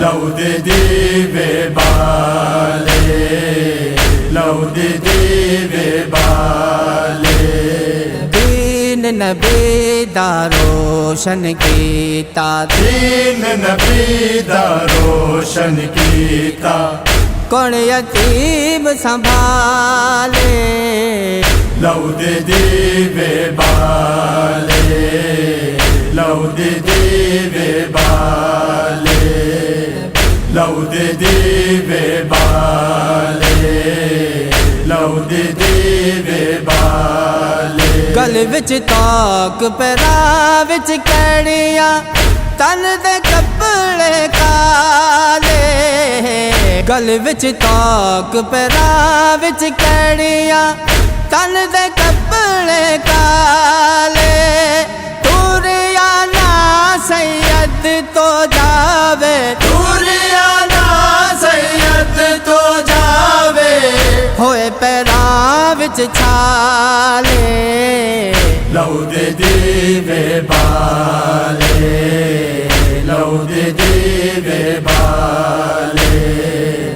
لو دے دیوے بالے، لو دے دیوے بالے، دین نبی دا روشن کیتا، دین نبی دا روشن کیتا، کون یتیم سنبھالے، لو دے دیوے بالے، لو دے دیوے بالے، لو دے دیوے بالے، لو دے دیوے بالے، گل وچ توک پیراں وچ کڑیاں، تن دے کپڑے کالے، گل وچ توک پیراں وچ کڑیاں، تن دے کپڑے کالے، توریا نا سید تو جاوے، توریا نا سید تو جاوے، ہوئے پیراں وچ چھالے، لو دے دیوے بالے،